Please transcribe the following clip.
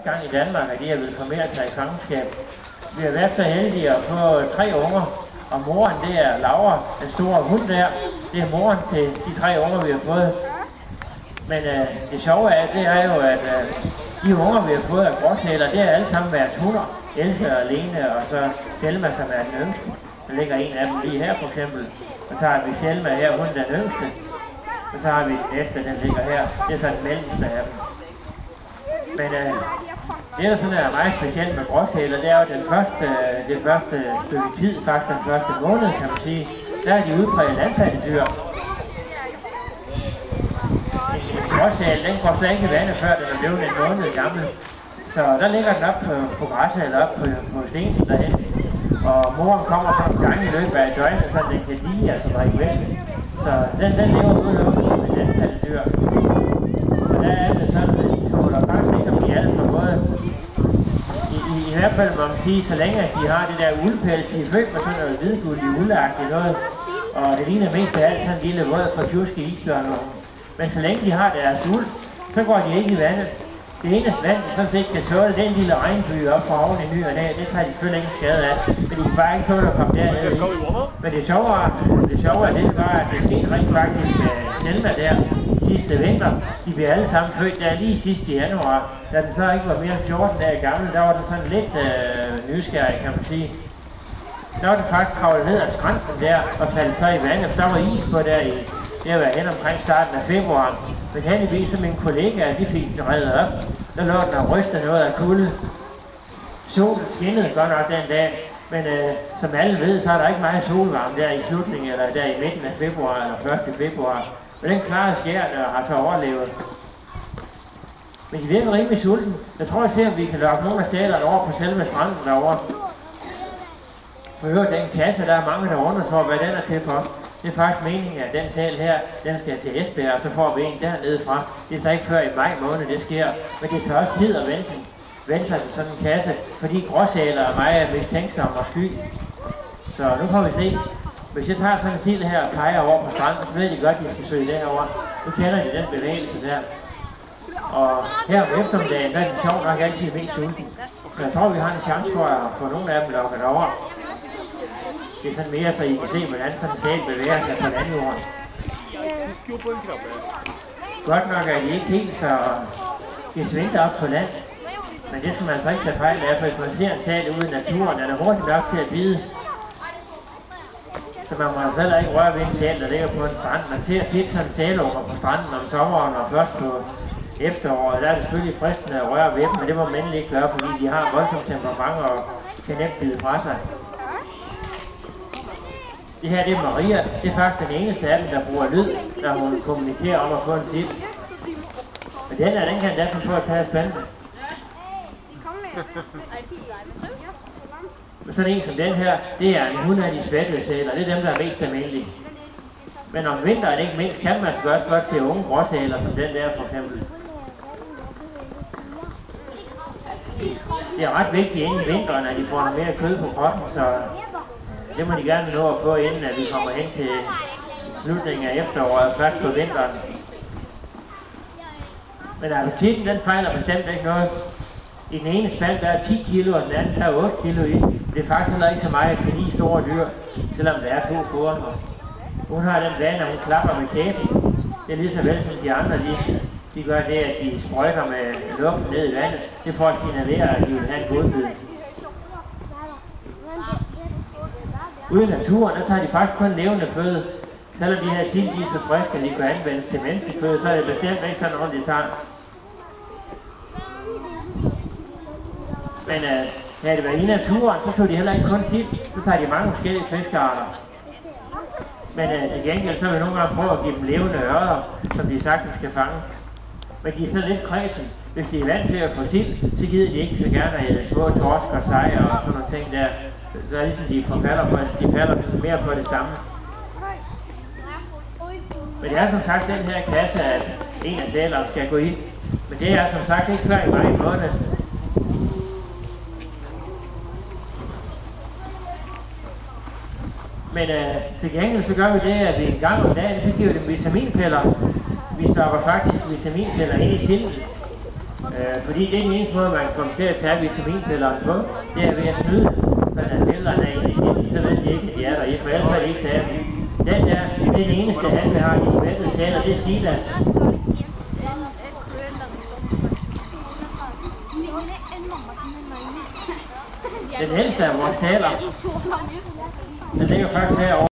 første gang i Danmark, at de har ville formere sig i fangenskab. Vi har været så heldige at få 3 unger, og moren det er Laura, den store hund der. Det er moren til de 3 unger, vi har fået. Men det sjove af det er jo, at de unger, vi har fået af gråsæler, det er alle sammen været hunder. Else og Lene, og så Selma, som er den yngste. Der ligger en af dem lige her for eksempel. Og så har vi Selma her, hun er den yngste. Og så har vi den næste, den ligger her. Det er så den mellemste af dem. Men det der sådan er meget specielt med gråsæler, det er jo det første stykke tid, faktisk den første måned, kan man sige. Der er de udpræget landpattedyr. En gråsæl, den går slet ikke i vandet, før den er blevet en måned gammel. Så der ligger den op på græsset eller op på stenen derhen. Og moren kommer så en gang i løbet af døgnet, så den kan lide, altså drikke væk. Så den lever udelukkende som et landpattedyr. Så der er det sådan, at de holder faktisk ikke om de alle på måde. I hvert fald må man sige, så længe de har det der uldpels, de er født med sådan noget hvidguldigt uldagtigt noget. Og det ligner mest af alt sådan en lille våd fra tjuske isbjørn. Men så længe de har deres uld, så går de ikke i vandet. Det eneste vand, de sådan set kan tåle, det er en lille regnbyge op fra oven i ny og næ. Det tager de selvfølgelig ikke skade af, men de kan bare ikke tåle at komme dernede i. Men det sjove af det var, at det skete rent faktisk med Selma der sidste vinter. De blev alle sammen født der lige sidst i januar. Da den så ikke var mere end 14 dage gammel, der var den sådan lidt nysgerrig, kan man sige. Der var den faktisk kravlet ned ad skrænten der og faldt så i vandet, for der var is på der i. Det var hen omkring starten af februar. Men heldigvis så mine kollegaer, de fik den reddet op. Der lå den og rystede noget af kulde. Solen skinnede godt nok den dag, men som alle ved, så er der ikke meget solvarme der i slutningen, eller der i midten af februar, eller 1. februar. Men den klarede skærene og har så overlevet. Men de virker rimelig sulten. Jeg tror, at vi kan lokke nogle af sælerne over på selve stranden derovre. For øvrigt, den kasse, der er mange, der undersøger, hvad den er til for. Det er faktisk meningen, at den sæl her, den skal til Esbjerg, og så får vi en dernede fra. Det er så ikke før i maj måned, det sker. Men det tager også tid at vente sig til sådan en kasse, fordi gråsæler er meget mistænksomme og sky. Så nu får vi se. Hvis jeg tager sådan en sild her og peger over på stranden, så ved de godt, at de skal søge derover. Nu kender de den bevægelse der. Og her om eftermiddagen, der er den sjovt nok altid mest sulten. Så jeg tror, vi har en chance for at få nogle af dem lukket over. Det er sådan mere, så I kan se, hvordan sådan en sæl bevæger sig på landjorden. Godt nok er de ikke helt så gesvindte op på land. Men det skal man altså ikke tage fejl af, for hvis man ser en sæl ude i naturen, den er hurtigt nok til at bide. Så man må altså heller ikke røre ved en sæl, der ligger på en strand. Man ser tit sådan sælunger på stranden om sommeren og først på efteråret. Der er det selvfølgelig fristende at røre ved dem, men det må man endelig ikke gøre, fordi de har voldsomt temperament og kan nemt bide fra sig. Det her, det er Maria. Det er faktisk den eneste af dem, der bruger lyd, når hun kommunikerer om at få en sild. Men den kan derfor få at tage spændende. Sådan en som den her, det er en 100 af de spættede sæler. Det er dem, der er mest almindelige. Men om vinteren ikke mindst, kan man altså også godt se unge gråsæler, som den der for eksempel. Det er ret vigtigt inden i vinteren, at de får noget mere kød på kroppen, så det må de gerne nå at få, inden at vi kommer hen til slutningen af efteråret, først på vinteren. Men appetitten, den fejler bestemt ikke noget. I den ene spand, der er 10 kilo, og den anden, der er 8 kilo i. Det er faktisk heller ikke så meget til 9 store dyr, selvom der er 2 foder. Hun har den vane, at hun klapper med kæben. Det er lige så vel som de andre, de gør det, at de sprøjter med luft ned i vandet. Det får at signalere, at de vil have en godbid. Ude i naturen, der tager de faktisk kun levende føde. Selvom de her sild, de er så friske, at de kan anvendes til menneskeføde, så er det bestemt ikke sådan rundt, de tager. Men havde det været i naturen, så tog de heller ikke kun sild, så tager de mange forskellige fiskearter. Men til gengæld, så vil nogle gange prøve at give dem levende ørder, som de sagtens skal fange. Men de er så lidt kredsen. Hvis de er vant til at få sild, så gider de ikke så gerne at æde små torsk og sejer og sådan nogle ting der. Så er ligesom de forfalder på, de falder mere på det samme. Men det er som sagt den her kasse, at en af sælerne skal gå i. Men det er som sagt ikke før i maj måned. Men til gengæld så gør vi det, at vi en gang om dagen, så giver vi dem vitaminpiller. Vi stopper faktisk vitaminpiller ind i silden. Fordi det er den eneste måde, man kan komme til at tage vitaminpillerne på, det er ved at snyde, så at pillerne er inde i siden, så ved de ikke, at de er der i, for ellers er de ikke taget. Den der, det er den eneste han, vi har i svættet sæler, det er Silas. Den ældste af vores sæler, den ligger faktisk herovre.